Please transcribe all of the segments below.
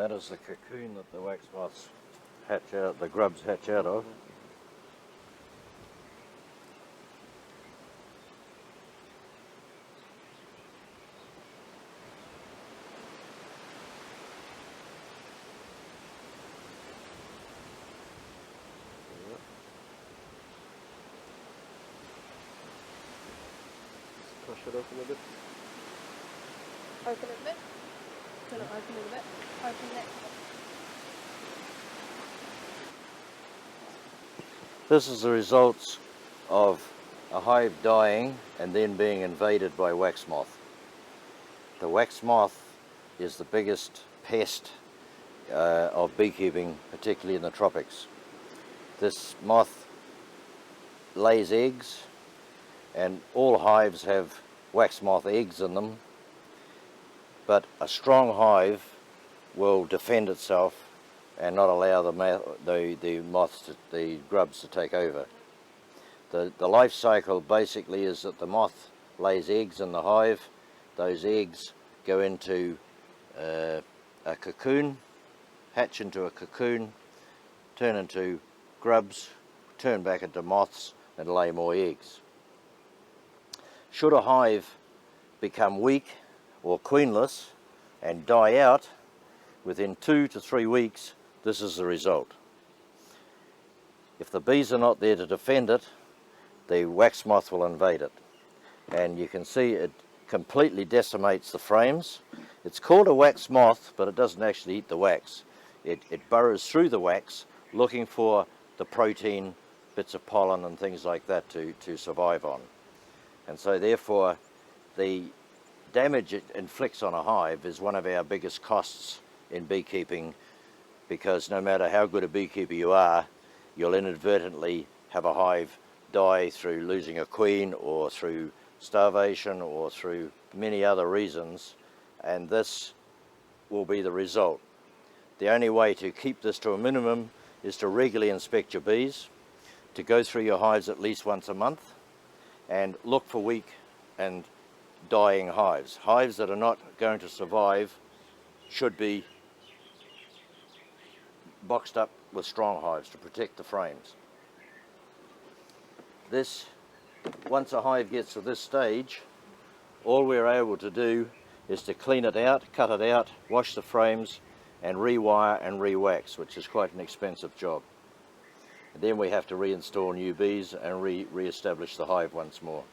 that is the cocoon that the wax moths hatch out, the grubs hatch out of. Push it open a bit. Open it a bit. Don't open it a bit. Open it. This is the results of a hive dying and then being invaded by wax moth. The wax moth is the biggest pest of beekeeping, particularly in the tropics. This moth lays eggs, and all hives have wax moth eggs in them, but a strong hive will defend itself and not allow the grubs to take over. The life cycle basically is that the moth lays eggs in the hive. Those eggs go into a cocoon, hatch into a cocoon, turn into grubs, turn back into moths and lay more eggs. Should a hive become weak or queenless and die out, within 2 to 3 weeks, this is the result. If the bees are not there to defend it, the wax moth will invade it. And you can see it completely decimates the frames. It's called a wax moth, but it doesn't actually eat the wax. It burrows through the wax looking for the protein, bits of pollen and things like that to survive on. And so therefore the damage it inflicts on a hive is one of our biggest costs in beekeeping, because no matter how good a beekeeper you are, you'll inadvertently have a hive die through losing a queen or through starvation or through many other reasons, and this will be the result. The only way to keep this to a minimum is to regularly inspect your bees, to go through your hives at least once a month and look for weak and dying hives. Hives that are not going to survive should be boxed up with strong hives to protect the frames. Once a hive gets to this stage, all we're able to do is to clean it out, cut it out, wash the frames and rewire and re-wax, which is quite an expensive job. And then we have to reinstall new bees and re-establish the hive once more.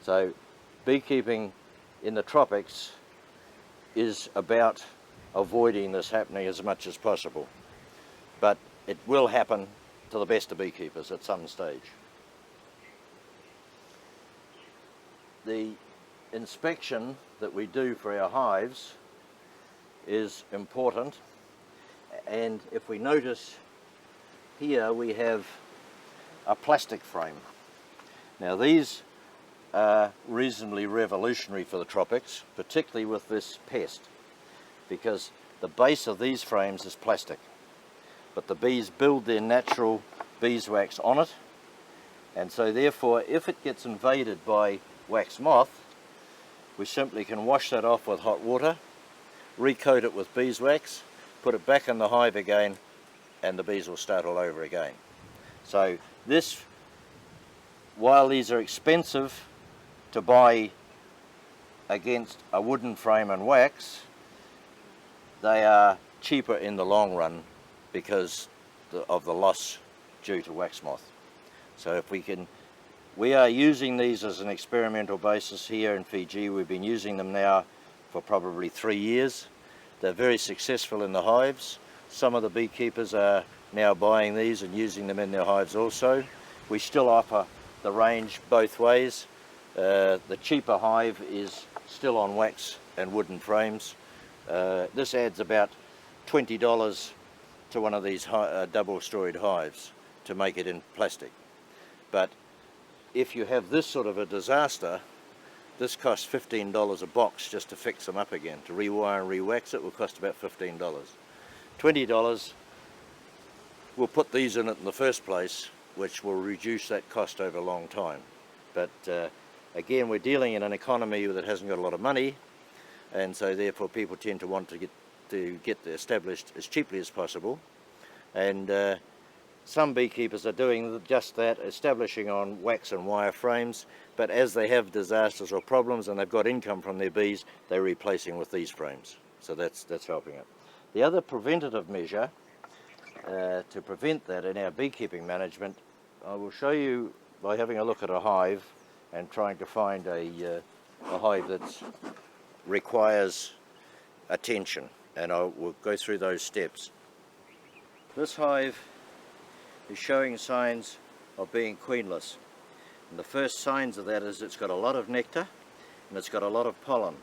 So beekeeping in the tropics is about avoiding this happening as much as possible. But it will happen to the best of beekeepers at some stage. The inspection that we do for our hives is important, and if we notice here we have a plastic frame. Now these are reasonably revolutionary for the tropics, particularly with this pest, because the base of these frames is plastic, but the bees build their natural beeswax on it, and so therefore if it gets invaded by wax moth, we simply can wash that off with hot water, recoat it with beeswax, put it back in the hive again, and the bees will start all over again. So this, while these are expensive to buy against a wooden frame and wax, they are cheaper in the long run because of the loss due to wax moth. So if we are using these as an experimental basis here in Fiji. We've been using them now for probably 3 years. They're very successful in the hives. Some of the beekeepers are now buying these and using them in their hives also. We still offer the range both ways. The cheaper hive is still on wax and wooden frames. This adds about $20 to one of these double-storied hives to make it in plastic. But if you have this sort of a disaster, this costs $15 a box just to fix them up again. To rewire and re-wax it will cost about $15. $20 we'll put these in it in the first place, which will reduce that cost over a long time. But again, we're dealing in an economy that hasn't got a lot of money, and so therefore people tend to want to get to get established as cheaply as possible, and some beekeepers are doing just that, establishing on wax and wire frames, but as they have disasters or problems and they've got income from their bees, they're replacing with these frames. So that's helping it. The other preventative measure to prevent that in our beekeeping management, I will show you by having a look at a hive and trying to find a hive that requires attention, and I will go through those steps. This hive is showing signs of being queenless, and the first signs of that is it's got a lot of nectar and it's got a lot of pollen,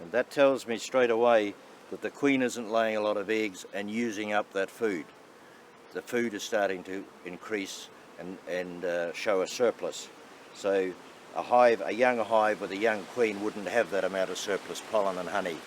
and that tells me straight away that the queen isn't laying a lot of eggs and using up that food. The food is starting to increase and show a surplus. So a young hive with a young queen wouldn't have that amount of surplus pollen and honey.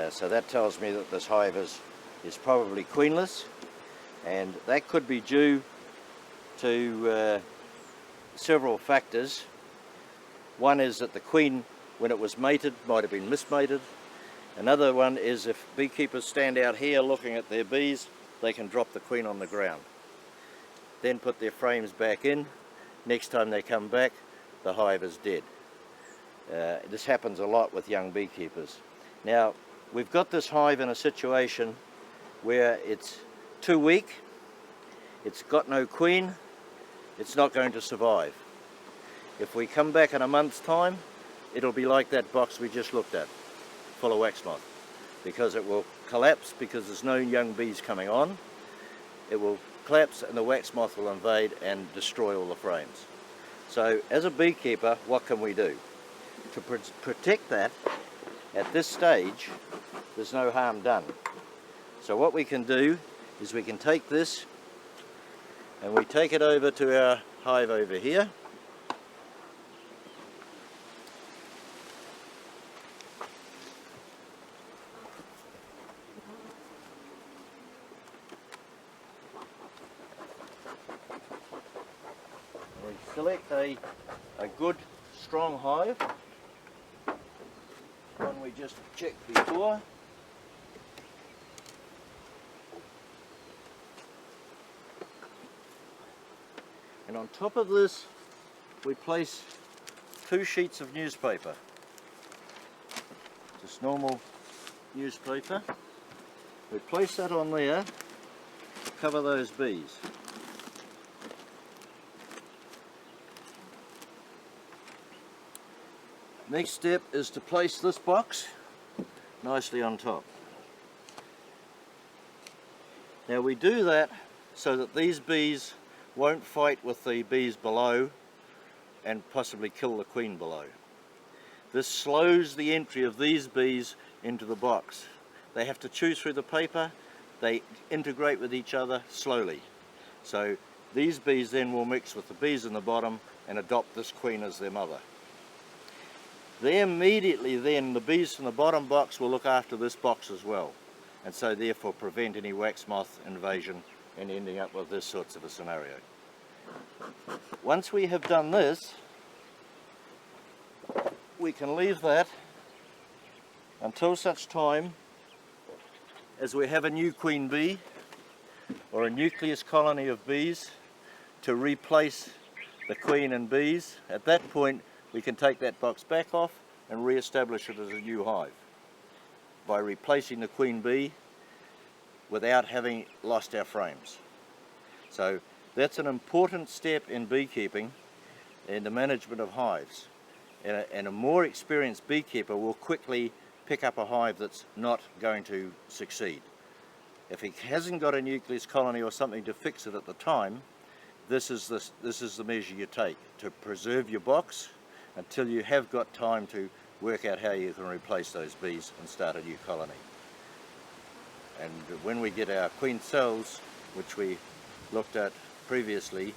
So that tells me that this hive is probably queenless, and that could be due to several factors. One is that the queen, when it was mated, might have been mismated. Another one is if beekeepers stand out here looking at their bees, they can drop the queen on the ground. Then put their frames back in. Next time they come back, the hive is dead. This happens a lot with young beekeepers. Now, we've got this hive in a situation where it's too weak, it's got no queen, it's not going to survive. If we come back in a month's time, it'll be like that box we just looked at, full of wax moth, because it will collapse because there's no young bees coming on. It will collapse and the wax moth will invade and destroy all the frames. So as a beekeeper, what can we do? To protect that, at this stage, there's no harm done. So what we can do is we can take this and we take it over to our hive over here. We select a good strong hive, one we just checked before. And on top of this, we place 2 sheets of newspaper. Just normal newspaper. We place that on there to cover those bees. Next step is to place this box nicely on top. Now we do that so that these bees won't fight with the bees below and possibly kill the queen below. This slows the entry of these bees into the box. They have to chew through the paper, they integrate with each other slowly. So these bees then will mix with the bees in the bottom and adopt this queen as their mother. Immediately then the bees from the bottom box will look after this box as well, and so therefore prevent any wax moth invasion and ending up with this sorts of a scenario. Once we have done this, we can leave that until such time as we have a new queen bee or a nucleus colony of bees to replace the queen and bees. At that point we can take that box back off and re-establish it as a new hive by replacing the queen bee without having lost our frames. So that's an important step in beekeeping in the management of hives. And a more experienced beekeeper will quickly pick up a hive that's not going to succeed. If he hasn't got a nucleus colony or something to fix it at the time, this is the measure you take to preserve your box until you have got time to work out how you can replace those bees and start a new colony. And when we get our queen cells, which we looked at previously,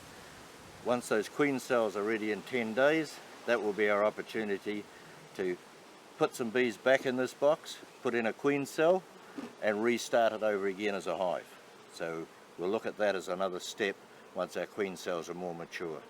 once those queen cells are ready in 10 days, that will be our opportunity to put some bees back in this box, put in a queen cell, and restart it over again as a hive. So we'll look at that as another step once our queen cells are more mature.